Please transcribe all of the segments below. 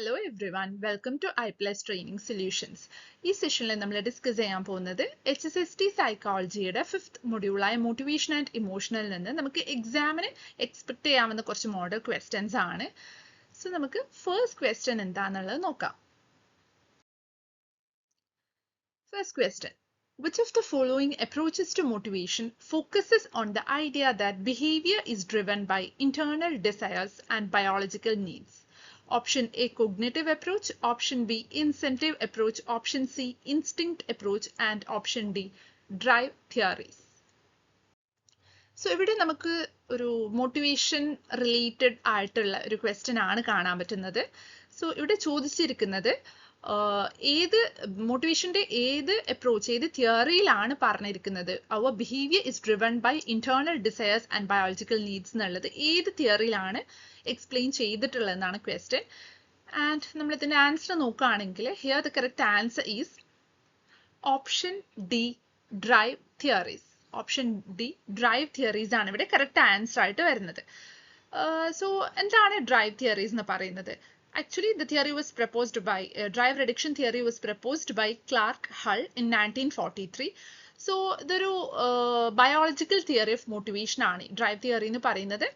Hello everyone, welcome to iPlus Training Solutions. ഈ സെഷനിൽ നമ്മൾ ഡിസ്കസ് ചെയ്യാൻ പോകുന്നത് HSST സൈക്കോളജിയുടെ 5th മൊഡ്യൂളായ മോട്ടിവേഷൻ ആൻഡ് ഇമോഷണൽ നിന്ന് നമുക്ക് എക്സാമിന് എക്സ്പെക്ട് ചെയ്യാവുന്ന കുറച്ച് മോഡൽ ക്വസ്റ്റ്യൻസ് ആണ്. സോ നമുക്ക് ഫസ്റ്റ് ക്വസ്റ്റ്യൻ എന്താണെന്നുള്ളത് നോക്കാം. First question. Which of the following approaches to motivation focuses on the idea that behavior is driven by internal desires and biological needs? Option A, cognitive approach. Option B, incentive approach. Option C, instinct approach. And option D, drive theories. So ഇവിടെ നമുക്ക് ഒരു motivation related ആയിട്ടുള്ള ഒരു question ആണ് കാണാൻ പറ്റുന്നത്. So ഇവിടെ ചോദിച്ചിരിക്കുന്നത് ഏത് മോട്ടിവേഷന്റെ ഏത് അപ്രോച്ച് ഏത് തിയറിയിലാണ് പറഞ്ഞിരിക്കുന്നത് our behaviour is driven by internal desires and biological needs എന്നുള്ളത് ഏത് തിയറിയിലാണ് എക്സ്പ്ലെയിൻ ചെയ്തിട്ടുള്ളതെന്നാണ് ക്വസ്റ്റ്യൻ. ആൻഡ് നമ്മൾ ഇതിന്റെ ആൻസർ നോക്കുകയാണെങ്കിൽ here the correct answer is option D, drive theories. Option D, drive theories ആണ് ഇവിടെ കറക്റ്റ് ആൻസർ ആയിട്ട് വരുന്നത്. സോ എന്താണ് ഡ്രൈവ് തിയറീസ് എന്ന് പറയുന്നത്? Actually, the theory was proposed by drive reduction theory was proposed by Clark Hull in 1943. So, ഇതൊരു biological theory of motivation ആണ്. Drive theory എന്ന് പറയുന്നത്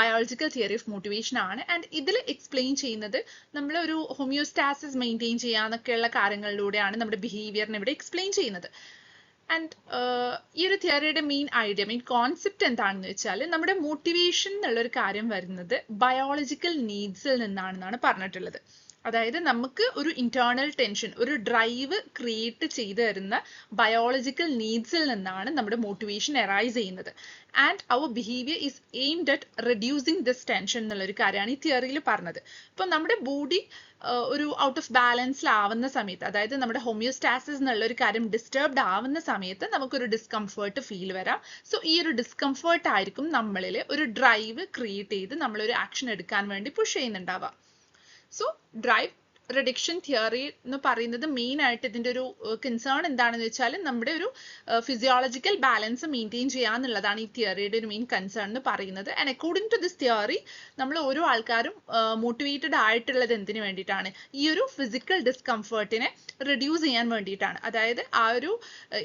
ബയോളജിക്കൽ തിയറി ഓഫ് മോട്ടിവേഷൻ ആണ്. ആൻഡ് ഇതിൽ എക്സ്പ്ലെയിൻ ചെയ്യുന്നത് നമ്മൾ ഒരു ഹോമിയോസ്റ്റാസിസ് മെയിൻറ്റെയിൻ ചെയ്യാന്നൊക്കെയുള്ള കാര്യങ്ങളിലൂടെയാണ് നമ്മുടെ ബിഹേവിയറിനെ ഇവിടെ എക്സ്പ്ലെയിൻ ചെയ്യുന്നത്. ആൻഡ് ഈ ഒരു തിയറിയുടെ മെയിൻ ഐഡിയ മെയിൻ കോൺസെപ്റ്റ് എന്താണെന്ന് വെച്ചാൽ നമ്മുടെ മോട്ടിവേഷൻ എന്നുള്ളൊരു കാര്യം വരുന്നത് ബയോളജിക്കൽ നീഡ്സിൽ നിന്നാണെന്നാണ് പറഞ്ഞിട്ടുള്ളത്. അതായത് നമുക്ക് ഒരു ഇന്റേണൽ ടെൻഷൻ ഒരു ഡ്രൈവ് ക്രിയേറ്റ് ചെയ്തു തരുന്ന ബയോളജിക്കൽ നീഡ്സിൽ നിന്നാണ് നമ്മുടെ മോട്ടിവേഷൻ അറൈസ് ചെയ്യുന്നത്. And our behaviour is aimed at reducing this tension എന്നുള്ളൊരു കാര്യമാണ് ഈ തിയറിയിൽ പറഞ്ഞത്. ഇപ്പം നമ്മുടെ ബോഡി ഒരു ഔട്ട് ഓഫ് ബാലൻസിലാവുന്ന സമയത്ത്, അതായത് നമ്മുടെ ഹോമിയോസ്റ്റാസിസ് എന്നുള്ള ഒരു കാര്യം ഡിസ്റ്റർബ്ഡ് ആവുന്ന സമയത്ത് നമുക്കൊരു ഡിസ്കംഫേർട്ട് ഫീൽ വരാം. സോ ഈ ഒരു ഡിസ്കംഫേർട്ട് ആയിരിക്കും നമ്മളിൽ ഒരു ഡ്രൈവ് ക്രിയേറ്റ് ചെയ്ത് നമ്മളൊരു ആക്ഷൻ എടുക്കാൻ വേണ്ടി പുഷ് ചെയ്യുന്നുണ്ടാവാം. സോ ഡ്രൈവ് റിഡക്ഷൻ തിയറി എന്ന് പറയുന്നത് മെയിൻ ആയിട്ട് ഇതിന്റെ ഒരു കൺസേൺ എന്താണെന്ന് വെച്ചാൽ നമ്മുടെ ഒരു ഫിസിയോളജിക്കൽ ബാലൻസ് മെയിൻറ്റെയിൻ ചെയ്യാന്നുള്ളതാണ് ഈ തിയറിയുടെ ഒരു മെയിൻ കൺസേൺ എന്ന് പറയുന്നത്. And according to this theory നമ്മൾ ഓരോ ആൾക്കാരും മോട്ടിവേറ്റഡ് ആയിട്ടുള്ളത് എന്തിനു വേണ്ടിയിട്ടാണ്? ഈ ഒരു ഫിസിക്കൽ ഡിസ്കംഫേർട്ടിനെ റിഡ്യൂസ് ചെയ്യാൻ വേണ്ടിയിട്ടാണ്. അതായത് ആ ഒരു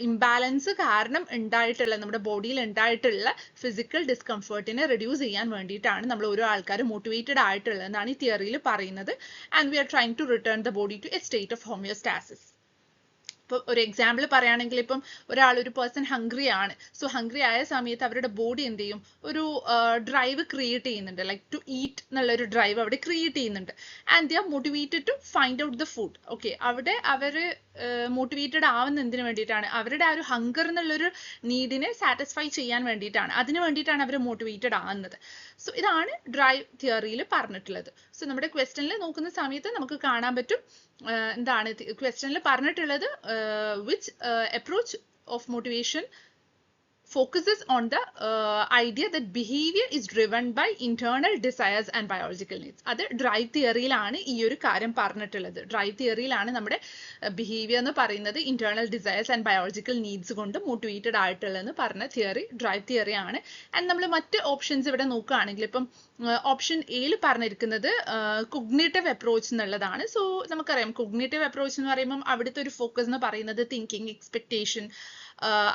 ഇംബാലൻസ് കാരണം ഉണ്ടായിട്ടുള്ള നമ്മുടെ ബോഡിയിൽ ഉണ്ടായിട്ടുള്ള ഫിസിക്കൽ ഡിസ്കംഫേർട്ടിനെ റിഡ്യൂസ് ചെയ്യാൻ വേണ്ടിയിട്ടാണ് നമ്മൾ ഓരോ ആൾക്കാരും മോട്ടിവേറ്റഡ് ആയിട്ടുള്ളതെന്നാണ് ഈ തിയറിയിൽ പറയുന്നത്. And we are trying to return the body to a state of homeostasis. ഇപ്പോൾ ഒരു എക്സാമ്പിൾ പറയുകയാണെങ്കിൽ ഇപ്പം ഒരു പേഴ്സൺ ഹംഗ്രി ആണ്. സോ ഹംഗ്രി ആയ സമയത്ത് അവരുടെ ബോഡി എന്ത് ചെയ്യും? ഒരു ഡ്രൈവ് ക്രിയേറ്റ് ചെയ്യുന്നുണ്ട്, ലൈക്ക് ടു ഈറ്റ് എന്നുള്ളൊരു ഡ്രൈവ് അവിടെ ക്രിയേറ്റ് ചെയ്യുന്നുണ്ട്. And they are motivated to find out the food. Okay, അവിടെ അവർ മോട്ടിവേറ്റഡ് ആവുന്ന എന്തിനു വേണ്ടിയിട്ടാണ്? അവരുടെ ആ ഒരു ഹങ്കർ എന്നുള്ളൊരു നീഡിനെ സാറ്റിസ്ഫൈ ചെയ്യാൻ വേണ്ടിയിട്ടാണ്. അതിന് വേണ്ടിയിട്ടാണ് അവർ മോട്ടിവേറ്റഡ് ആവുന്നത്. സോ ഇതാണ് ഡ്രൈവ് തിയറിയിൽ പറഞ്ഞിട്ടുള്ളത്. സോ നമ്മുടെ ക്വസ്റ്റ്യനിൽ നോക്കുന്ന സമയത്ത് നമുക്ക് കാണാൻ പറ്റും എന്താണ് ക്വസ്റ്റ്യനിൽ പറഞ്ഞിട്ടുള്ളത്. Which approach of motivation focuses on the idea that behavior is driven by internal desires and biological needs. അത് ഡ്രൈവ് തിയറിയിലാണ് ഈ ഒരു കാര്യം പറഞ്ഞിട്ടുള്ളത്. ഡ്രൈവ് തിയറിയിലാണ് നമ്മുടെ ബിഹേവിയർ എന്ന് പറയുന്നത് internal desires and biological needs കൊണ്ട് മോട്ടിവേറ്റഡ് ആയിട്ടുള്ളതെന്ന് പറഞ്ഞ തിയറി ഡ്രൈവ് തിയറി ആണ്. ആൻഡ് നമ്മൾ മറ്റ് ഓപ്ഷൻസ് ഇവിടെ നോക്കുകയാണെങ്കിൽ ഇപ്പം ഓപ്ഷൻ എയിൽ പറഞ്ഞിരിക്കുന്നത് കൊഗ്നേറ്റീവ് അപ്രോച്ച് എന്നുള്ളതാണ്. സോ നമുക്കറിയാം കൊഗ്നേറ്റീവ് അപ്രോച്ച് എന്ന് പറയുമ്പോൾ അവിടുത്തെ ഒരു ഫോക്കസ് എന്ന് പറയുന്നത് തിങ്കിങ്, എക്സ്പെക്ടേഷൻ,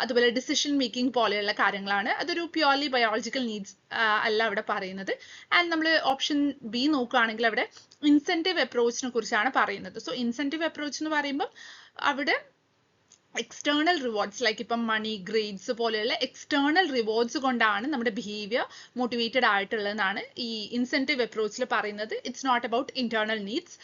അതുപോലെ ഡിസിഷൻ മേക്കിംഗ് പോലെയുള്ള കാര്യങ്ങളാണ്. അതൊരു പ്യുവർലി ബയോളജിക്കൽ നീഡ്സ് അല്ല അവിടെ പറയുന്നത്. ആൻഡ് നമ്മൾ ഓപ്ഷൻ ബി നോക്കുകയാണെങ്കിൽ അവിടെ ഇൻസെന്റീവ് അപ്രോച്ചിനെ കുറിച്ചാണ് പറയുന്നത്. സോ ഇൻസെന്റീവ് അപ്രോച്ച് എന്ന് പറയുമ്പോൾ അവിടെ എക്സ്റ്റേണൽ റിവാർഡ്സ് ലൈക്ക് ഇപ്പം മണി, ഗ്രേഡ്സ് പോലെയുള്ള എക്സ്റ്റേണൽ റിവാർഡ്സ് കൊണ്ടാണ് നമ്മുടെ ബിഹേവിയർ മോട്ടിവേറ്റഡ് ആയിട്ടുള്ളതെന്നാണ് ഈ ഇൻസെന്റീവ് അപ്രോച്ചിൽ പറയുന്നത്. It's not about internal needs.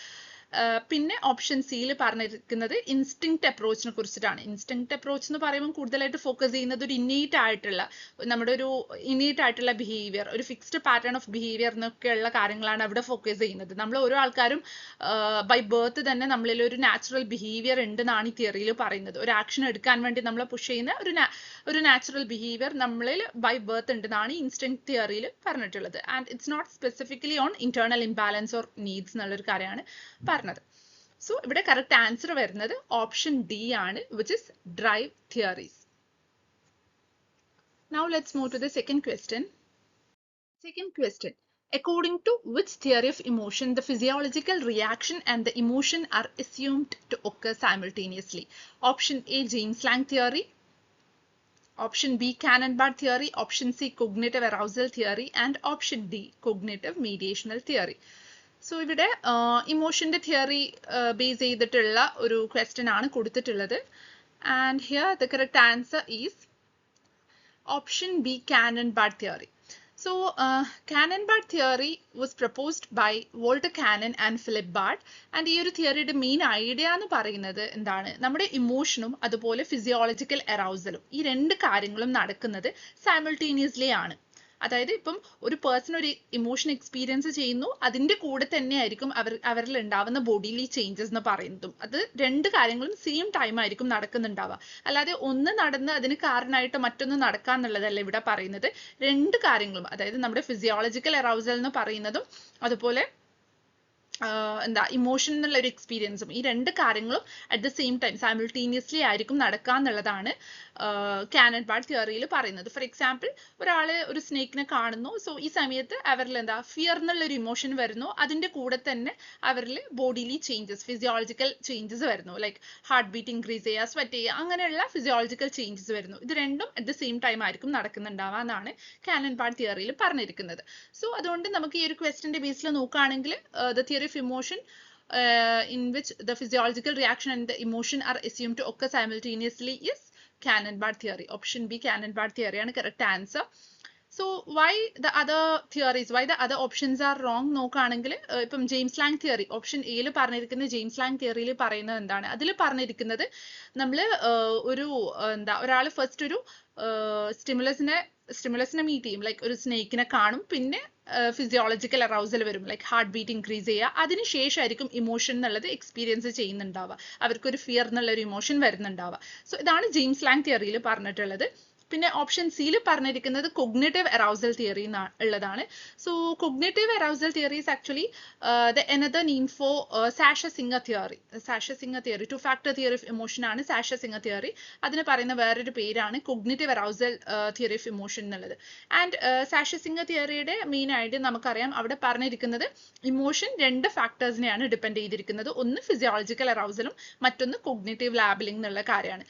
പിന്നെ ഓപ്ഷൻ സിയിൽ പറഞ്ഞിരിക്കുന്നത് ഇൻസ്റ്റിങ്ക്ട് അപ്രോച്ചിനെ കുറിച്ചിട്ടാണ്. ഇൻസ്റ്റിങ്ക്ട് അപ്രോച്ച് എന്ന് പറയുമ്പോൾ കൂടുതലായിട്ട് ഫോക്കസ് ചെയ്യുന്നത് ഒരു ഇന്നേറ്റ് ആയിട്ടുള്ള നമ്മുടെ ഒരു ഇന്നേറ്റ് ആയിട്ടുള്ള ബിഹേവിയർ, ഒരു ഫിക്സ്ഡ് പാറ്റേൺ ഓഫ് ബിഹേവിയർ എന്നൊക്കെയുള്ള കാര്യങ്ങളാണ് അവിടെ ഫോക്കസ് ചെയ്യുന്നത്. നമ്മൾ ഓരോ ആൾക്കാരും ബൈ ബർത്ത് തന്നെ നമ്മളിൽ ഒരു നാച്ചുറൽ ബിഹേവിയർ ഉണ്ടെന്നാണ് ഈ തിയറിയിൽ പറയുന്നത്. ഒരു ആക്ഷൻ എടുക്കാൻ വേണ്ടി നമ്മളെ പുഷ് ചെയ്യുന്ന ഒരു നാച്ചുറൽ ബിഹേവിയർ നമ്മളിൽ ബൈ ബർത്ത് ഉണ്ടെന്നാണ് ഇൻസ്റ്റിങ്ക്ട് തിയറിയിൽ പറഞ്ഞിട്ടുള്ളത്. And it's not specifically on internal imbalance or needs എന്നുള്ളൊരു കാര്യമാണ് പറഞ്ഞത്. സോ ഇവിടെ കറക്റ്റ് ആൻസർ വരുന്നത് ഓപ്ഷൻ ഡി ആണ്, which is drive theories. Now let's move to the second question. Second question. According to which theory of emotion the physiological reaction and the emotion are assumed to occur simultaneously? Option A, James Lange theory. Option B, Cannon-Bard theory. Option C, cognitive arousal theory. And option D, cognitive mediational theory. So ഇവിടെ ഇമോഷന്റെ theory base ചെയ്തിട്ടുള്ള ഒരു question ആണ് കൊടുത്തിട്ടുള്ളത്. And here the correct answer is option B, Cannon-Bard theory. So, Cannon-Bard theory was proposed by Walter Cannon and Philip Bard. And ഈ ഒരു തിയറിയുടെ main idea എന്ന് പറയുന്നത് എന്താണ്, നമ്മുടെ ഇമോഷനും അതുപോലെ ഫിസിയോളജിക്കൽ അറൗസലും ഈ രണ്ട് കാര്യങ്ങളും നടക്കുന്നത് സൈമൾട്ടേനിയസ്ലി ആണ്. അതായത് ഇപ്പം ഒരു പേഴ്സൺ ഒരു ഇമോഷൻ എക്സ്പീരിയൻസ് ചെയ്യുന്നു, അതിന്റെ കൂടെ തന്നെ ആയിരിക്കും അവരിൽ ഉണ്ടാവുന്ന ബോഡിയിലെ ചേഞ്ചസ് എന്ന് പറയുന്നതും. അത് രണ്ട് കാര്യങ്ങളും സെയിം ടൈം ആയിരിക്കും നടക്കുന്നുണ്ടാവുക. അല്ലാതെ ഒന്ന് നടന്ന് അതിന് കാരണമായിട്ട് മറ്റൊന്ന് നടക്കാന്നുള്ളതല്ല ഇവിടെ പറയുന്നത്. രണ്ട് കാര്യങ്ങളും, അതായത് നമ്മുടെ ഫിസിയോളജിക്കൽ അറൗസൽ എന്ന് പറയുന്നതും അതുപോലെ എന്താ ഇമോഷൻ എന്നുള്ള ഒരു എക്സ്പീരിയൻസും, ഈ രണ്ട് കാര്യങ്ങളും at the same time simultaneously ആയിരിക്കും നടക്കുക എന്നുള്ളതാണ് കാനൺ-ബാർഡ് തിയറിയിൽ പറയുന്നത്. ഫോർ എക്സാമ്പിൾ, ഒരാൾ ഒരു സ്നേക്കിനെ കാണുന്നു, സോ ഈ സമയത്ത് അവരിൽ എന്താ ഫിയർ എന്നുള്ള ഒരു ഇമോഷൻ വരുന്നു, അതിന്റെ കൂടെ തന്നെ അവരിൽ ബോഡിയിലി ചേഞ്ചസ്, ഫിസിയോളജിക്കൽ ചേഞ്ചസ് വരുന്നു, ലൈക്ക് ഹാർട്ട് ബീറ്റ് ഇൻക്രീസ് ചെയ്യുക, സ്വെറ്റ് ചെയ്യുക, അങ്ങനെയുള്ള ഫിസിയോളജിക്കൽ ചേഞ്ചസ് വരുന്നു. ഇത് രണ്ടും അറ്റ് ദ സെയിം ടൈം ആയിരിക്കും നടക്കുന്നുണ്ടാവുക എന്നാണ് കാനൺ-ബാർഡ് തിയറിയിൽ പറഞ്ഞിരിക്കുന്നത്. സോ അതുകൊണ്ട് നമുക്ക് ഈ ഒരു ക്വസ്റ്റ്യന്റെ ബേസിൽ നോക്കുകയാണെങ്കിൽ the theory of emotion in which the physiological reaction and the emotion are assumed to occur simultaneously is Cannon-Bard theory. Option B, Cannon-Bard theory ആണ് correct answer. So why the other theories, why the other options are wrong നോക്കുകയാണെങ്കിൽ ഇപ്പം James Lange theory option എയിൽ പറഞ്ഞിരിക്കുന്ന James Lange തിയറിയിൽ പറയുന്നത് എന്താണ്, അതിൽ പറഞ്ഞിരിക്കുന്നത് നമ്മൾ ഒരു എന്താ ഒരാൾ ഫസ്റ്റ് ഒരു സ്റ്റിമുലസിനെ മീറ്റ് ചെയ്യും, ലൈക്ക് ഒരു സ്നേക്കിനെ കാണും, പിന്നെ ഫിസിയോളജിക്കൽ അറൗസൽ വരും, ലൈക്ക് ഹാർട്ട് ബീറ്റ് ഇൻക്രീസ് ചെയ്യുക, അതിനുശേഷമായിരിക്കും ഇമോഷൻ എന്നുള്ളത് എക്സ്പീരിയൻസ് ചെയ്യുന്നുണ്ടാവുക, അവർക്കൊരു ഫിയർ എന്നുള്ള ഒരു ഇമോഷൻ വരുന്നുണ്ടാവുക. സോ ഇതാണ് ജെയിംസ് ലാങ് തിയറിയിൽ പറഞ്ഞിട്ടുള്ളത്. പിന്നെ ഓപ്ഷൻ സിയിൽ പറഞ്ഞിരിക്കുന്നത് കൊഗ്നേറ്റീവ് അറൗസൽ തിയറി ഉള്ളതാണ്. So cognitive arousal theory is actually the another name for സാഷസിംഗർ തിയറി. സാഷസിംഗർ theory, two factor theory of emotion ആണ് സാഷസിംഗർ തിയറി. അതിന് പറയുന്ന വേറൊരു പേരാണ് cognitive arousal theory of emotion എന്നുള്ളത്. ആൻഡ് സാഷസിംഗർ തിയറിയുടെ മെയിൻ ആയിട്ട് നമുക്കറിയാം അവിടെ പറഞ്ഞിരിക്കുന്നത് ഇമോഷൻ രണ്ട് ഫാക്ടേഴ്സിനെയാണ് ഡിപ്പെൻഡ് ചെയ്തിരിക്കുന്നത്. ഒന്ന് ഫിസിയോളജിക്കൽ അറൗസലും മറ്റൊന്ന് കൊഗ്നേറ്റീവ് ലാബലിംഗ് എന്നുള്ള കാര്യമാണ്.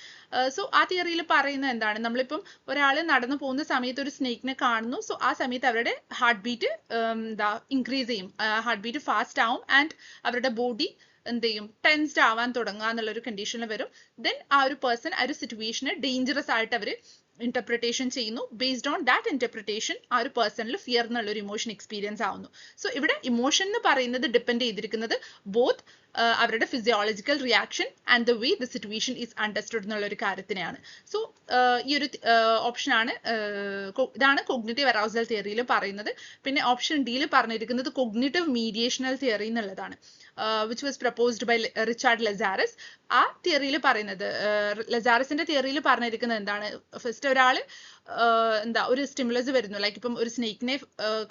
സോ ആ തിയറിയിൽ പറയുന്നത് എന്താണ്, നമ്മളിപ്പം ഒരാൾ നടന്നു പോകുന്ന സമയത്ത് ഒരു സ്നേക്കിനെ കാണുന്നു, സോ ആ സമയത്ത് അവരുടെ ഹാർട്ട് ബീറ്റ് എന്താ ഇൻക്രീസ് ചെയ്യും, ഹാർട്ട് ബീറ്റ് ഫാസ്റ്റ് ആവും, ആൻഡ് അവരുടെ ബോഡി എന്ത് ചെയ്യും, ടെൻസ്ഡ് ആവാൻ തുടങ്ങുക എന്നുള്ളൊരു കണ്ടീഷനിൽ വരും. ദെൻ ആ ഒരു പേഴ്സൺ ആ ഒരു സിറ്റുവേഷനെ ഡേഞ്ചറസ് ആയിട്ട് അവർ ഇന്റർപ്രിട്ടേഷൻ ചെയ്യുന്നു. ബേസ്ഡ് ഓൺ ദാറ്റ് ഇന്റർപ്രിട്ടേഷൻ ആ ഒരു പേഴ്സണിൽ ഫിയർ എന്നുള്ള ഒരു ഇമോഷൻ എക്സ്പീരിയൻസ് ആവുന്നു. സോ ഇവിടെ ഇമോഷൻ എന്ന് പറയുന്നത് ഡിപ്പെൻഡ് ചെയ്തിരിക്കുന്നത് ബോത്ത് അവരുടെ physiological reaction and the way the situation is understood എന്നുള്ള ഒരു കാര്യത്തിനെയാണ്. സോ ഈ ഒരു ഓപ്ഷൻ ആണ്, ഇതാണ് കൊഗ്നിറ്റീവ് അറൗസൽ തിയറിയിൽ പറയുന്നത്. പിന്നെ ഓപ്ഷൻ ഡിയിൽ പറഞ്ഞിരിക്കുന്നത് കൊഗ്നിറ്റീവ് മീഡിയേഷണൽ തിയറി എന്നുള്ളതാണ്, which was proposed by Richard Lazarus. ആ തിയറിയിൽ പറയുന്നത്, ലസാരസിന്റെ തിയറിയിൽ പറഞ്ഞിരിക്കുന്നത് എന്താണ്, ഫസ്റ്റ് ഒരാൾ എന്താ ഒരു സ്റ്റിമുലസ് വരുന്നു, ലൈക്ക് ഇപ്പം ഒരു സ്നേക്കിനെ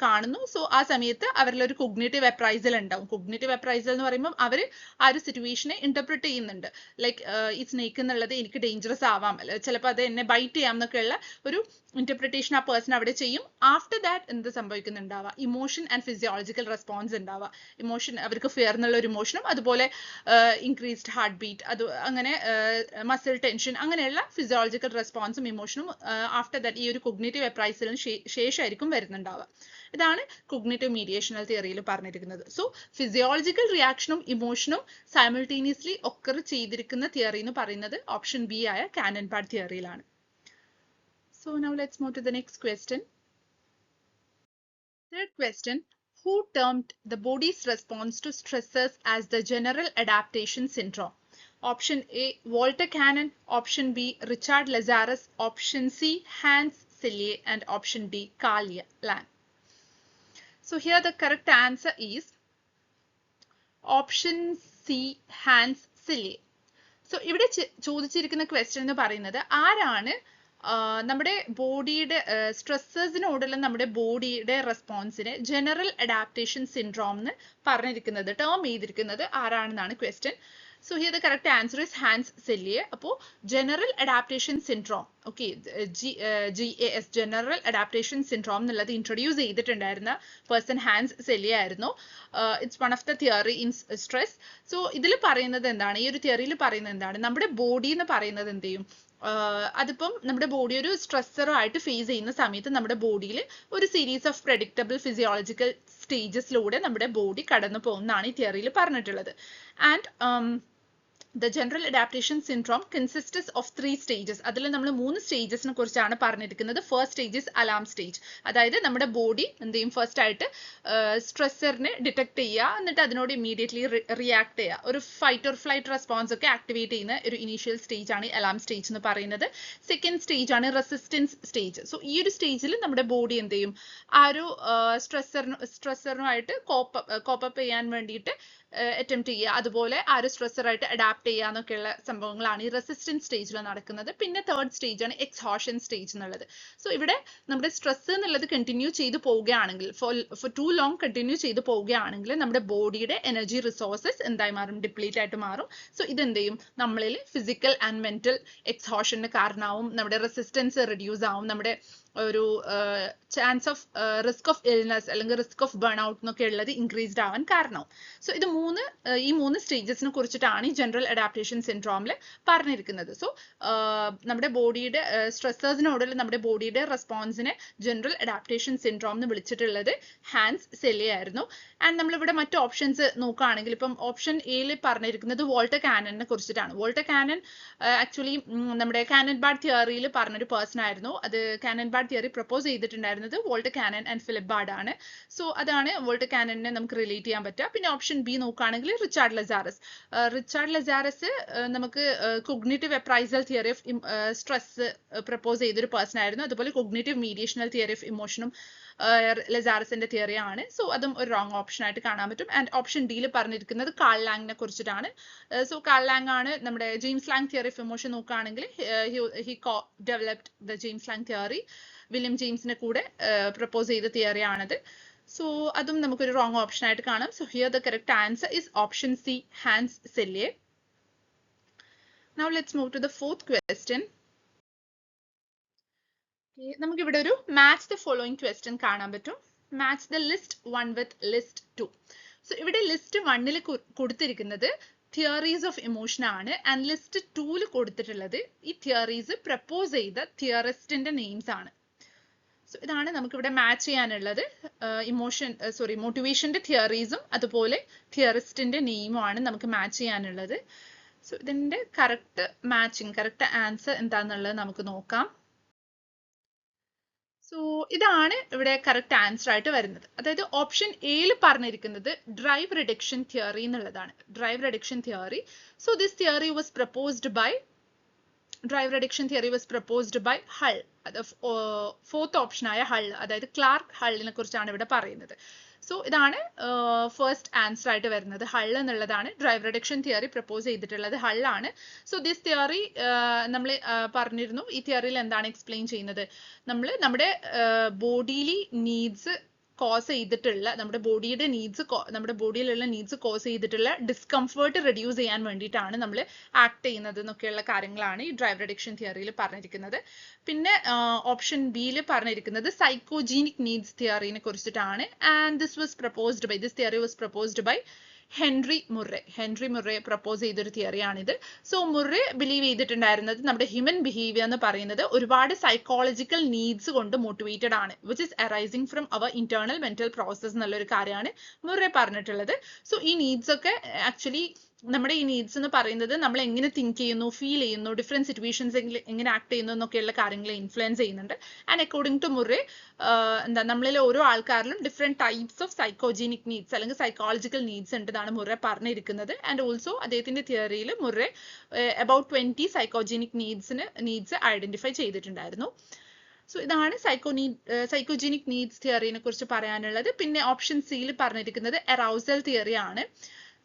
കാണുന്നു, സോ ആ സമയത്ത് അവരിൽ ഒരു കൊഗ്നേറ്റീവ് അപ്രൈസൽ ഉണ്ടാവും. കൊഗ്നേറ്റീവ് അപ്രൈസൽ എന്ന് പറയുമ്പോൾ അവർ ആ ഒരു സിറ്റുവേഷനെ ഇന്റർപ്രിറ്റ് ചെയ്യുന്നുണ്ട്, ലൈക്ക് ഈ സ്നേക്ക് എന്നുള്ളത് എനിക്ക് ഡേഞ്ചറസ് ആവാം, ചിലപ്പോൾ അത് എന്നെ ബൈറ്റ് ചെയ്യാം എന്നൊക്കെയുള്ള ഒരു ഇന്റർപ്രിറ്റേഷൻ ആ പേഴ്സൺ അവിടെ ചെയ്യും. ആഫ്റ്റർ ദാറ്റ് എന്ത് സംഭവിക്കുന്നുണ്ടാവുക, ഇമോഷൻ ആൻഡ് ഫിസിയോളജിക്കൽ റെസ്പോൺസ് ഉണ്ടാവുക. ഇമോഷൻ, അവർക്ക് ഫിയർ എന്നുള്ള ഒരു ഇമോഷനും അതുപോലെ ഇൻക്രീസ്ഡ് ഹാർട്ട് ബീറ്റ്, അത് അങ്ങനെ മസിൽ ടെൻഷൻ, അങ്ങനെയുള്ള ഫിസിയോളജിക്കൽ റെസ്പോൺസും ഇമോഷനും ആഫ്റ്റർ ദാറ്റ് ഈ ഒരു കൊഗ്നേറ്റീവ് അപ്രൈസലിന് ശേഷമായിരിക്കും വരുന്നുണ്ടാവുക. ഇതാണ് കൊഗ്നേറ്റീവ് മീഡിയേഷണൽ തിയറിയിൽ പറഞ്ഞിരിക്കുന്നത്. സോ ഫിസിയോളജിക്കൽ റിയാക്ഷനും ഇമോഷനും സൈമിൾട്ടേനിയസ്ലി ഒക്കർ ചെയ്തിരിക്കുന്ന തിയറി എന്ന് പറയുന്നത് ഓപ്ഷൻ ബി ആയ Canon-Bard തിയറിയിലാണ്. So now let's move to the next question. Third question, who termed the body's response to stressors as the general adaptation syndrome? Option A, Walter Cannon. Option B, Richard Lazarus. Option C, Hans Selye. And option D, Carl Lang. So here the correct answer is option C, Hans Selye. So ഇവിടെ ചോദിച്ചിരിക്കുന്ന question എന്ന് പറയുന്നത്, ആരാണ് നമ്മുടെ ബോഡിയുടെ സ്ട്രെസ്സേഴ്സിനോടുള്ള നമ്മുടെ ബോഡിയുടെ റെസ്പോൺസിനെ general adaptation syndrome എന്ന് പറഞ്ഞിരിക്കുന്നത് ടേം ചെയ്തിരിക്കുന്നത് ആരാണെന്നാണ് question. So here the correct answer is Hans Selye. അപ്പോൾ general adaptation syndrome, okay, GAS general adaptation syndrome എന്നുള്ളത് ഇൻട്രൊഡ്യൂസ് ചെയ്തിട്ടുണ്ടായിരുന്ന പേഴ്സൺ ഹാൻസ് സെല്യെ ആയിരുന്നു. It's one of the theory in stress. So ഇതിൽ പറയുന്നത് എന്താണ്, ഈ ഒരു തിയറിയിൽ പറയുന്നത് എന്താണ്, നമ്മുടെ ബോഡി എന്ന് പറയുന്നത് എന്ത് ചെയ്യും, അതിപ്പം നമ്മുടെ ബോഡി ഒരു സ്ട്രെസ്സറായിട്ട് ഫേസ് ചെയ്യുന്ന സമയത്ത് നമ്മുടെ ബോഡിയിൽ ഒരു സീരീസ് ഓഫ് പ്രെഡിക്റ്റബിൾ ഫിസിയോളജിക്കൽ സ്റ്റേജസിലൂടെ നമ്മുടെ ബോഡി കടന്നു പോകുന്നതാണ് ഈ തിയറിയിൽ പറഞ്ഞിട്ടുള്ളത്. And the general adaptation syndrome consists of 3 stages. അതിൽ നമ്മൾ 3 സ്റ്റേജസിനെ കുറിച്ചാണ് പറഞ്ഞിരിക്കുന്നത്. First stage is alarm stage. അതായത് നമ്മുടെ ബോഡി എന്ത് ചെയ്യും, ഫസ്റ്റ് ആയിട്ട് സ്ട്രെസ്സറിനെ ഡിറ്റക്ട് ചെയ്യുക, എന്നിട്ട് അതിനോട് ഇമ്മീഡിയറ്റ്ലി റിയാക്ട് ചെയ്യുക. ഒരു ഫൈറ്റ് ഓർ ഫ്ലൈറ്റ് റെസ്പോൺസ് ഒക്കെ ആക്ടിവേറ്റ് ചെയ്യുന്ന ഒരു ഇനീഷ്യൽ സ്റ്റേജ് ആണ് അലാം സ്റ്റേജ് എന്ന് പറയുന്നത്. സെക്കൻഡ് സ്റ്റേജ് ആണ് റെസിസ്റ്റൻസ് സ്റ്റേജ്. സോ ഈ ഒരു സ്റ്റേജിൽ നമ്മുടെ ബോഡി എന്ത് ചെയ്യും, ആ ഒരു സ്ട്രെസ്സറിനുമായിട്ട് കോപ്പപ്പ് ചെയ്യാൻ വേണ്ടിയിട്ട് അറ്റംപ്റ്റ് ചെയ്യുക, അതുപോലെ ആ ഒരു സ്ട്രെസ്സറായിട്ട് അഡാപ്റ്റ് ചെയ്യുക എന്നൊക്കെയുള്ള സംഭവങ്ങളാണ് ഈ റെസിസ്റ്റൻസ് സ്റ്റേജിൽ നടക്കുന്നത്. പിന്നെ തേർഡ് സ്റ്റേജ് ആണ് എക്സോഷൻ സ്റ്റേജ് എന്നുള്ളത്. സോ ഇവിടെ നമ്മുടെ സ്ട്രെസ് എന്നുള്ളത് കണ്ടിന്യൂ ചെയ്ത് പോവുകയാണെങ്കിൽ, ഫോർ ടു ലോങ് കണ്ടിന്യൂ ചെയ്ത് പോവുകയാണെങ്കിൽ നമ്മുടെ ബോഡിയുടെ എനർജി റിസോഴ്സസ് എന്തായി മാറും, ഡിപ്ലീറ്റ് ആയിട്ട് മാറും. സോ ഇതെന്ത് ചെയ്യും, നമ്മളിൽ ഫിസിക്കൽ ആൻഡ് മെന്റൽ എക്സോഷന് കാരണമാവും, നമ്മുടെ റെസിസ്റ്റൻസ് റെഡ്യൂസ് ആവും, നമ്മുടെ ഒരു chance of risk of illness അല്ലെങ്കിൽ റിസ്ക് ഓഫ് ബേൺ ഔട്ട് എന്നൊക്കെ ഉള്ളത് ഇൻക്രീസ്ഡ് ആവാൻ കാരണമാവും. സോ ഇത് ഈ മൂന്ന് സ്റ്റേജസിനെ കുറിച്ചിട്ടാണ് ഈ ജനറൽ അഡാപ്റ്റേഷൻ സിൻഡ്രോമിൽ പറഞ്ഞിരിക്കുന്നത്. സോ നമ്മുടെ ബോഡിയുടെ സ്ട്രെസ്സേഴ്സിനോടുള്ള നമ്മുടെ ബോഡിയുടെ റെസ്പോൺസിനെ ജനറൽ അഡാപ്റ്റേഷൻ സിൻഡ്രോം എന്ന് വിളിച്ചിട്ടുള്ളത് ഹാൻസ് സെല്യെ ആയിരുന്നു. ആൻഡ് നമ്മളിവിടെ മറ്റു ഓപ്ഷൻസ് നോക്കുകയാണെങ്കിൽ ഇപ്പം ഓപ്ഷൻ എയിൽ പറഞ്ഞിരിക്കുന്നത് വോൾട്ടർ കാനനെ കുറിച്ചിട്ടാണ്. വോൾട്ടർ കാനൻ ആക്ച്വലി നമ്മുടെ കാനൻ ബാർഡ് തിയറിയിൽ പറഞ്ഞൊരു പേഴ്സൺ ആയിരുന്നു. അത് കാനൻ ബാർഡ് തിയറി പ്രപ്പോസ് ചെയ്തിട്ടുണ്ടായിരുന്നത് Walter Cannon and Philip Bard ആണ്. സോ അതാണ് വോൾട്ടർ കാനനെ നമുക്ക് റിലേറ്റ് ചെയ്യാൻ പറ്റുക. പിന്നെ ഓപ്ഷൻ ബി നോക്കുകയാണെങ്കിൽ റിച്ചാർഡ് ലസാറസ്. റിച്ചാർഡ് ലസാറസ് നമുക്ക് cognitive appraisal theory of stress propose ചെയ്തൊരു പേഴ്സൺ ആയിരുന്നു. അതുപോലെ കൊഗ്നിറ്റീവ് മീഡിയേഷണൽ തിയറി ഓഫ് ഇമോഷനും ലസാറസിന്റെ തിയറി ആണ്. സോ അതും ഒരു റോങ് ഓപ്ഷൻ ആയിട്ട് കാണാൻ പറ്റും. ആൻഡ് ഓപ്ഷൻ ഡിയിൽ പറഞ്ഞിരിക്കുന്നത് കാൾ ലാങ്ങിനെ കുറിച്ചിട്ടാണ്. സോ കാൾ ലാങ് ആണ് നമ്മുടെ James Lange theory of emotion നോക്കുകയാണെങ്കിൽ he developed the James Lange theory. William ജെയിംസിനെ കൂടെ പ്രപ്പോസ് ചെയ്ത തിയറി ആണത്. സോ അതും നമുക്കൊരു റോങ് ഓപ്ഷൻ ആയിട്ട് കാണാം. So here the correct answer is option C, Hans Selye. Now let's move to the fourth question. നമുക്ക് ഇവിടെ ഒരു മാച്ച് ദ ഫോളോയിങ് ക്വസ്റ്റ്യൻ കാണാൻ പറ്റും. Match the list 1 with list 2. So ഇവിടെ ലിസ്റ്റ് 1ൽ കൊടുത്തിരിക്കുന്നത് തിയറീസ് ഓഫ് ഇമോഷൻ ആണ്. And list 2ൽ കൊടുത്തിട്ടുള്ളത് ഈ തിയറീസ് പ്രപ്പോസ് ചെയ്ത തിയറിസ്റ്റിന്റെ നെയിംസ് ആണ്. സോ ഇതാണ് നമുക്കിവിടെ മാച്ച് ചെയ്യാനുള്ളത്. മോട്ടിവേഷന്റെ തിയറീസും അതുപോലെ തിയറിസ്റ്റിന്റെ നെയിമും ആണ് നമുക്ക് മാച്ച് ചെയ്യാനുള്ളത്. സോ ഇതിന്റെ കറക്റ്റ് മാച്ചിങ്, കറക്റ്റ് ആൻസർ എന്താണെന്നുള്ളത് നമുക്ക് നോക്കാം. സോ ഇതാണ് ഇവിടെ കറക്റ്റ് ആൻസർ ആയിട്ട് വരുന്നത്. അതായത് ഓപ്ഷൻ എയിൽ പറഞ്ഞിരിക്കുന്നത് ഡ്രൈവ് റിഡക്ഷൻ തിയറി എന്നുള്ളതാണ്. Drive reduction theory. So this theory was proposed by Hull. അത് ഫോർത്ത് ഓപ്ഷൻ ആയ ഹൾ, അതായത് ക്ലാർക്ക് ഹള്ളിനെ കുറിച്ചാണ് ഇവിടെ പറയുന്നത്. സോ ഇതാണ് ഫസ്റ്റ് ആൻസർ ആയിട്ട് വരുന്നത്. ഹൾ എന്നുള്ളതാണ്. ഡ്രൈവ് റിഡക്ഷൻ തിയറി പ്രപ്പോസ് ചെയ്തിട്ടുള്ളത് ഹള്ളാണ്. സോ ദിസ് തിയറി നമ്മൾ പറഞ്ഞിരുന്നു. ഈ തിയറിയിൽ എന്താണ് എക്സ്പ്ലെയിൻ ചെയ്യുന്നത്, നമ്മുടെ ബോഡിയിലെ നീഡ്സ് കോസ് ചെയ്തിട്ടുള്ള, നമ്മുടെ ബോഡിയിലുള്ള നീഡ്സ് കോസ് ചെയ്തിട്ടുള്ള ഡിസ്കംഫേർട്ട് റെഡ്യൂസ് ചെയ്യാൻ വേണ്ടിയിട്ടാണ് നമ്മൾ ആക്ട് ചെയ്യുന്നത് എന്നൊക്കെയുള്ള കാര്യങ്ങളാണ് ഈ ഡ്രൈവ് റിഡക്ഷൻ തിയറിയിൽ പറഞ്ഞിരിക്കുന്നത്. പിന്നെ ഓപ്ഷൻ ബിയിൽ പറഞ്ഞിരിക്കുന്നത് സൈക്കോജീനിക് നീഡ്സ് തിയറിനെ കുറിച്ചിട്ടാണ്. And this theory was proposed by Henry Murray propose ചെയ്തൊരു തിയറിയാണിത്. സോ മുർറെ ബിലീവ് ചെയ്തിട്ടുണ്ടായിരുന്നത് നമ്മുടെ ഹ്യൂമൻ ബിഹേവിയർ എന്ന് പറയുന്നത് ഒരുപാട് സൈക്കോളജിക്കൽ നീഡ്സ് കൊണ്ട് മോട്ടിവേറ്റഡ് ആണ്, which is arising from our internal mental process എന്നുള്ളൊരു കാര്യമാണ് മുർറെ പറഞ്ഞിട്ടുള്ളത്. സോ ഈ നീഡ്സ് ഒക്കെ ആക്ച്വലി നമ്മുടെ ഈ നീഡ്സ് എന്ന് പറയുന്നത് നമ്മൾ എങ്ങനെ തിങ്ക് ചെയ്യുന്നു, ഫീൽ ചെയ്യുന്നു, ഡിഫറെന്റ് സിറ്റുവേഷൻസ് എങ്ങനെ ആക്ട് ചെയ്യുന്നു എന്നൊക്കെയുള്ള കാര്യങ്ങളെ ഇൻഫ്ലുവൻസ് ചെയ്യുന്നുണ്ട്. ആൻഡ് അക്കോർഡിംഗ് ടു മുർറെ നമ്മളിൽ ഓരോ ആൾക്കാരിലും ഡിഫറെന്റ് ടൈപ്സ് ഓഫ് സൈക്കോജീനിക് നീഡ്സ് അല്ലെങ്കിൽ സൈക്കോളജിക്കൽ നീഡ്സ് ഉണ്ടെന്നാണ് മുർറെ പറഞ്ഞിരിക്കുന്നത്. ആൻഡ് ഓൾസോ അദ്ദേഹത്തിന്റെ തിയറിയിൽ മുർറെ about 20 സൈക്കോജീനിക് നീഡ്സ് ഐഡന്റിഫൈ ചെയ്തിട്ടുണ്ടായിരുന്നു. സോ ഇതാണ് സൈക്കോജീനിക് നീഡ്സ് തിയറിനെ കുറിച്ച് പറയാനുള്ളത്. പിന്നെ ഓപ്ഷൻ സിയിൽ പറഞ്ഞിരിക്കുന്നത് അറൗസൽ തിയറി ആണ്.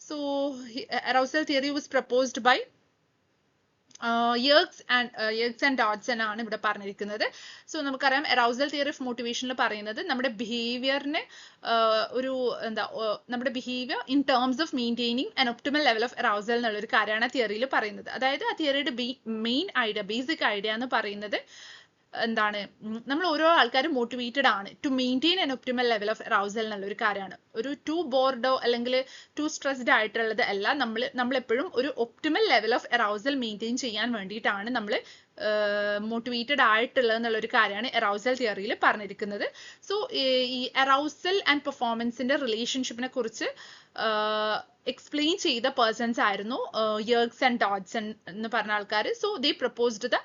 So arousal theory was proposed by Yerkes and Dodson ആണ് ഇവിടെ പറഞ്ഞിരിക്കുന്നത്. സോ നമുക്കറിയാം അറൗസൽ തിയറി ഓഫ് മോട്ടിവേഷനിൽ പറയുന്നത് നമ്മുടെ ബിഹേവിയറിന് ഒരു നമ്മുടെ behaviour in terms of maintaining an optimal level of arousal എന്നുള്ളൊരു കാര്യമാണ് ആ തിയറിയിൽ പറയുന്നത്. അതായത് ആ തിയറിയുടെ മെയിൻ ഐഡിയ, ബേസിക് ഐഡിയ എന്ന് പറയുന്നത് എന്താണ്, നമ്മൾ ഓരോ ആൾക്കാരും മോട്ടിവേറ്റഡ് ആണ് to maintain an optimal level of arousal എന്നുള്ള ഒരു കാര്യമാണ്. ഒരു ടു ബോർഡോ അല്ലെങ്കിൽ ടു സ്ട്രെസ്ഡ് ആയിട്ടുള്ളത് അല്ല, നമ്മൾ എപ്പോഴും ഒരു optimal level of arousal maintain ചെയ്യാൻ വേണ്ടിയിട്ടാണ് നമ്മൾ മോട്ടിവേറ്റഡ് ആയിട്ടുള്ളത് എന്നുള്ളൊരു കാര്യമാണ് അറൗസൽ തിയറിയിൽ പറഞ്ഞിരിക്കുന്നത്. സോ ഈ അറൗസൽ ആൻഡ് പെർഫോമൻസിന്റെ റിലേഷൻഷിപ്പിനെ കുറിച്ച് എക്സ്പ്ലെയിൻ ചെയ്ത പേഴ്സൺസ് ആയിരുന്നു യെർക്സ് ആൻഡ് ഡോഡ്സൺ എന്ന് പറഞ്ഞ ആൾക്കാർ. So they proposed the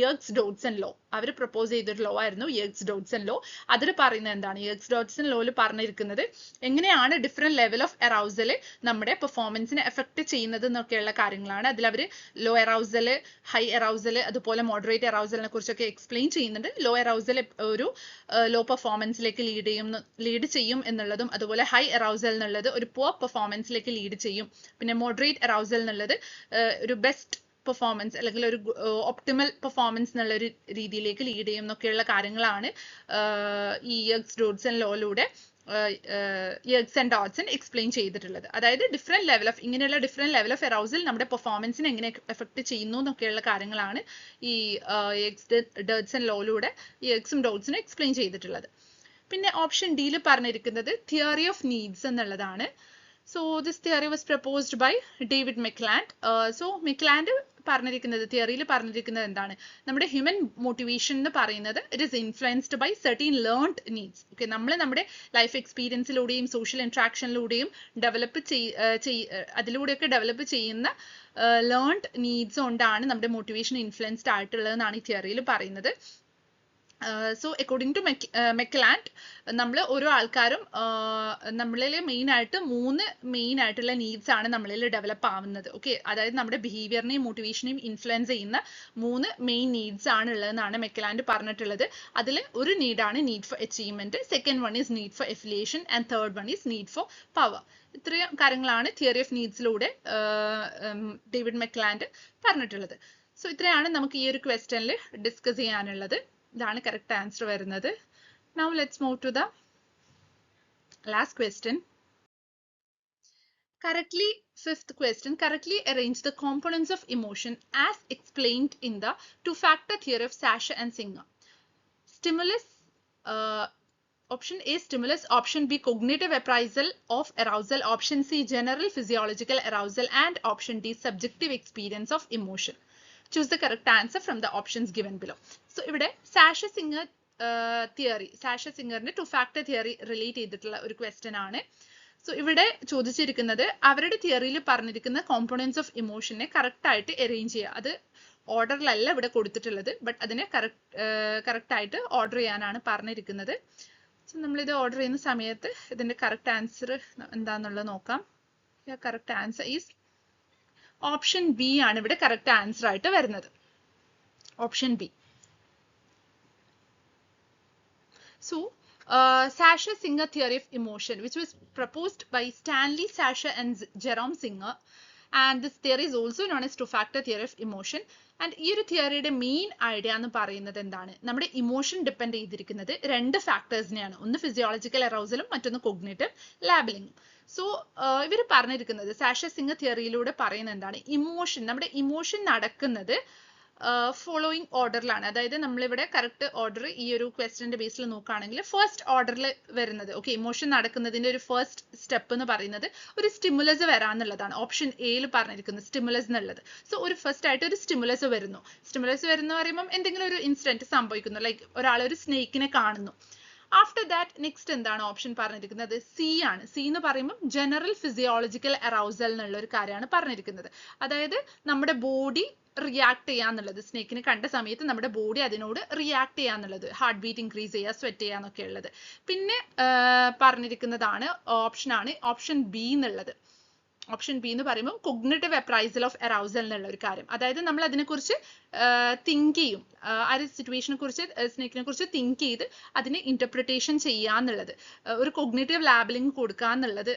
Yerkes Dodson law. അവർ പ്രപ്പോസ് ചെയ്തൊരു ലോ ആയിരുന്നു യെർക്സ്-ഡോഡ്സൺ ലോ. അതിൽ പറയുന്നത് എന്താണ്, യെർക്സ്-ഡോഡ്സൺ ലോയിൽ പറഞ്ഞിരിക്കുന്നത് എങ്ങനെയാണ് ഡിഫറെന്റ് ലെവൽ ഓഫ് അറൗസൽ നമ്മുടെ പെർഫോമൻസിനെ എഫക്ട് ചെയ്യുന്നത് എന്നൊക്കെയുള്ള കാര്യങ്ങളാണ്. അതിൽ അവർ ലോ അറൗസൽ, ഹൈ അറൗസൽ, അതുപോലെ മോഡറേറ്റ് അറൗസലിനെ കുറിച്ചൊക്കെ എക്സ്പ്ലെയിൻ ചെയ്യുന്നുണ്ട്. ലോ അറൗസൽ ഒരു ലോ പെർഫോമൻസിലേക്ക് ലീഡ് ചെയ്യും എന്നുള്ളതും, അതുപോലെ ഹൈ അറൗസൽ എന്നുള്ളത് ഒരു പുവർ പെർഫോമൻസിലേക്ക് ലീഡ് ചെയ്യും. പിന്നെ മോഡറേറ്റ് അറൗസൽ എന്നുള്ളത് ഒരു ബെസ്റ്റ് പെർഫോമൻസ് അല്ലെങ്കിൽ ഒരു ഒപ്റ്റിമൽ പെർഫോമൻസ് എന്നുള്ള ഒരു രീതിയിലേക്ക് ലീഡ് ചെയ്യും എന്നൊക്കെയുള്ള കാര്യങ്ങളാണ് ഈ യെർക്സ്-ഡോഡ്സൺ ലോയിലൂടെ യെർക്സ് ആൻഡ് ഡോഡ്സൺ എക്സ്പ്ലെയിൻ ചെയ്തിട്ടുള്ളത്. അതായത് ഇങ്ങനെയുള്ള ഡിഫറെന്റ് ലെവൽ ഓഫ് അറൗസൽ നമ്മുടെ പെർഫോമൻസിനെ എങ്ങനെ എഫക്ട് ചെയ്യുന്നു എന്നൊക്കെയുള്ള കാര്യങ്ങളാണ് ഈ യെർക്സ്-ഡോഡ്സൺ ലോയിലൂടെ യെർക്സും ഡോഡ്സണും എക്സ്പ്ലെയിൻ ചെയ്തിട്ടുള്ളത്. പിന്നെ ഓപ്ഷൻ ഡിയിൽ പറഞ്ഞിരിക്കുന്നത് തിയറി ഓഫ് നീഡ്സ് എന്നുള്ളതാണ്. So this theory was proposed by David Maitland. So Maitland പറഞ്ഞിരിക്കുന്നത്, തിയറിയിൽ പറഞ്ഞിരിക്കുന്നത് എന്താണ്, നമ്മുടെ ഹ്യൂമൻ മോട്ടിവേഷൻ എന്ന് പറയുന്നത് it is influenced by certain learned needs. Okay, നമ്മൾ നമ്മുടെ ലൈഫ് എക്സ്പീരിയൻസിലൂടെയും സോഷ്യൽ ഇന്ററാക്ഷനിലൂടെയും അതിലൂടെയൊക്കെ ഡെവലപ്പ് ചെയ്യുന്ന ലേൺഡ് നീഡ്സ് കൊണ്ടാണ് നമ്മുടെ മോട്ടിവേഷൻ ഇൻഫ്ലുവൻസ്ഡ് ആയിട്ടുള്ളതെന്നാണ് ഈ തിയറിയിൽ പറയുന്നത്. സോ അക്കോർഡിംഗ് ടു മെക്ലാൻഡ്, നമ്മൾ ഓരോ ആൾക്കാരും നമ്മളിൽ മൂന്ന് മെയിൻ ആയിട്ടുള്ള നീഡ്സ് ആണ് നമ്മളിൽ ഡെവലപ്പ് ആവുന്നത്. ഓക്കെ, അതായത് നമ്മുടെ ബിഹേവിയറിനെയും മോട്ടിവേഷനെയും ഇൻഫ്ലുവൻസ് ചെയ്യുന്ന മൂന്ന് മെയിൻ നീഡ്സ് ആണ് ഉള്ളതെന്നാണ് മെക്ലാൻഡ് പറഞ്ഞിട്ടുള്ളത്. അതിൽ ഒരു നീഡാണ് need for achievement, second one is need for affiliation and third one is need for power. ഇത്രയും കാര്യങ്ങളാണ് തിയറി ഓഫ് നീഡ്സിലൂടെ ഡേവിഡ് മെക്ലാൻഡ് പറഞ്ഞിട്ടുള്ളത്. സോ ഇത്രയാണ് നമുക്ക് ഈ ഒരു ക്വസ്റ്റ്യനിൽ ഡിസ്കസ് ചെയ്യാനുള്ളത്. ഇതാണ് കറക്റ്റ് ആൻസർ വരുന്നത്. Now let's move to the last question. Fifth question, correctly arrange the components of emotion as explained in the two-factor theory of Sasha and Singer. Stimulus, option A stimulus, option B cognitive appraisal of arousal, option C general physiological arousal, and option D subjective experience of emotion. Choose the correct answer from the options given below. So ഇവിടെ സാഷ Singer theory, സാഷ സിംഗറിന്റെ two factor theory relate ചെയ്തിട്ടുള്ള ഒരു question ആണ്. So ഇവിടെ ചോദിച്ചിരിക്കുന്നത് അവരുടെ തിയറിയിൽ പറഞ്ഞിരിക്കുന്ന കോമ്പോണൻസ് ഓഫ് ഇമോഷനെ കറക്റ്റ് ആയിട്ട് അറേഞ്ച് ചെയ്യുക. അത് ഓർഡറിലല്ല ഇവിടെ കൊടുത്തിട്ടുള്ളത്, ബട്ട് അതിനെ കറക്റ്റ് ആയിട്ട് ഓർഡർ ചെയ്യാനാണ് പറഞ്ഞിരിക്കുന്നത്. സോ നമ്മളിത് ഓർഡർ ചെയ്യുന്ന സമയത്ത് ഇതിന്റെ കറക്റ്റ് ആൻസർ എന്താന്നുള്ളത് നോക്കാം. Correct answer is option B ആണ് ഇവിടെ കറക്റ്റ് ആൻസർ ആയിട്ട് വരുന്നത്. Option B. So Sasha Singer theory of emotion, which was proposed by Stanley Sasha and Jerome Singer, and this theory is also known as two-factor theory of emotion. And ഈ ഒരു തിയറിയുടെ main idea എന്ന് പറയുന്നത് എന്താണ്, നമ്മുടെ emotion depend ചെയ്തിരിക്കുന്നത് രണ്ട് ഫാക്ടേഴ്സിനെയാണ്. ഒന്ന് physiological അറൗസലും മറ്റൊന്ന് കോഗ്നിറ്റീവ് ലാബലിംഗും. സോ ഇവർ പറഞ്ഞിരിക്കുന്നത്, സാഷ സിംഗർ തിയറിയിലൂടെ പറയുന്നത് എന്താണ്, നമ്മുടെ ഇമോഷൻ നടക്കുന്നത് ഫോളോയിങ് ഓർഡറിലാണ്. അതായത് നമ്മളിവിടെ കറക്റ്റ് ഓർഡർ ഈ ഒരു ക്വസ്റ്റ്യന്റെ ബേസിൽ നോക്കുകയാണെങ്കിൽ ഫസ്റ്റ് ഓർഡറിൽ വരുന്നത്, ഓക്കെ, ഇമോഷൻ നടക്കുന്നതിന്റെ ഒരു ഫസ്റ്റ് സ്റ്റെപ്പ് എന്ന് പറയുന്നത് ഒരു സ്റ്റിമുലസ് വരാന്നുള്ളതാണ്. ഓപ്ഷൻ എയിൽ പറഞ്ഞിരിക്കുന്നത് സ്റ്റിമുലസ് എന്നുള്ളത്. സോ ഒരു ഫസ്റ്റ് ആയിട്ട് ഒരു സ്റ്റിമുലസ് വരുന്നു പറയുമ്പോൾ എന്തെങ്കിലും ഒരു ഇൻസിഡന്റ് സംഭവിക്കുന്നു, ലൈക്ക് ഒരാൾ ഒരു സ്നേക്കിനെ കാണുന്നു. ആഫ്റ്റർ ദാറ്റ് നെക്സ്റ്റ് എന്താണ് ഓപ്ഷൻ പറഞ്ഞിരിക്കുന്നത്, സി ആണ്. സി എന്ന് പറയുമ്പോൾ ജനറൽ ഫിസിയോളജിക്കൽ അറൗസൽ എന്നുള്ള ഒരു കാര്യമാണ് പറഞ്ഞിരിക്കുന്നത്. അതായത് നമ്മുടെ ബോഡി റിയാക്ട് ചെയ്യാന്നുള്ളത്, സ്നേക്കിനെ കണ്ട സമയത്ത് നമ്മുടെ ബോഡി അതിനോട് റിയാക്ട് ചെയ്യാന്നുള്ളത്, ഹാർട്ട് ബീറ്റ് ഇൻക്രീസ് ചെയ്യുക, സ്വെറ്റ് ചെയ്യാന്നൊക്കെ ഉള്ളത്. പിന്നെ പറഞ്ഞിരിക്കുന്നതാണ് ഓപ്ഷൻ ബി എന്നുള്ളത്. ഓപ്ഷൻ ബി എന്ന് പറയുമ്പോൾ കൊഗ്നിറ്റീവ് അപ്രൈസൽ ഓഫ് അറൗസൽ എന്നുള്ള ഒരു കാര്യം. അതായത് നമ്മൾ അതിനെക്കുറിച്ച് തിങ്ക് ചെയ്യും, ആ ഒരു സിറ്റുവേഷനെ കുറിച്ച് സ്നേക്കിനെ കുറിച്ച് തിങ്ക് ചെയ്ത് അതിനെ ഇന്റർപ്രിട്ടേഷൻ ചെയ്യാന്നുള്ളത്, ഒരു കൊഗ്നിറ്റീവ് ലാബലിംഗ് കൊടുക്കാന്നുള്ളത്,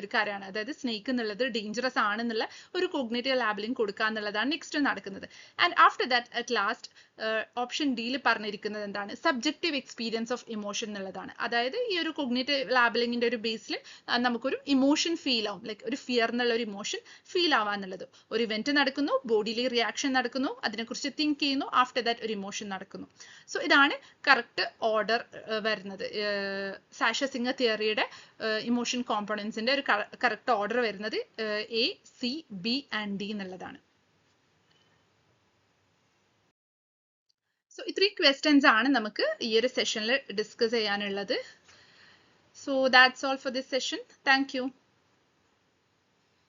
ഒരു കാര്യമാണ്. അതായത് സ്നേക്ക് എന്നുള്ളത് ഡേഞ്ചറസ് ആണെന്നുള്ള ഒരു കൊഗ്നിറ്റീവ് ലാബലിംഗ് കൊടുക്കാന്നുള്ളതാണ് നെക്സ്റ്റ് നടക്കുന്നത്. And after that at last option ഡിയിൽ പറഞ്ഞിരിക്കുന്നത് എന്താണ്, സബ്ജക്റ്റീവ് എക്സ്പീരിയൻസ് ഓഫ് ഇമോഷൻ എന്നുള്ളതാണ്. അതായത് ഈ ഒരു കൊഗ്നിറ്റീവ് ലാബലിംഗിന്റെ ഒരു ബേസിൽ നമുക്കൊരു ഇമോഷൻ ഫീൽ ആവും, ലൈക്ക് ഒരു ഫിയർ എന്നുള്ള ഒരു ഇമോഷൻ ഫീൽ ആവാന്നുള്ളത്. ഒരു ഇവന്റ് നടക്കുന്നു, ബോഡിയിലെ റിയാക്ഷൻ നടക്കുന്നു, അതിനെക്കുറിച്ച് തിങ്ക് ചെയ്യുന്നു, ആഫ്റ്റർ ദാറ്റ് ഒരു ഇമോഷൻ നടക്കുന്നു. സോ ഇതാണ് കറക്റ്റ് ഓർഡർ വരുന്നത്. സാഷ സിംഗർ തിയറിയുടെ ഇമോഷൻ കോമ്പോണൻസിന്റെ ഒരു കറക്റ്റ് ഓർഡർ വരുന്നത് A, C, B and D എന്നുള്ളതാണ്. സോ ഇത്രയും ക്വസ്റ്റ്യൻസ് ആണ് നമുക്ക് ഈ ഒരു സെഷനിൽ ഡിസ്കസ് ചെയ്യാനുള്ളത്. So that's all for this session. Thank you.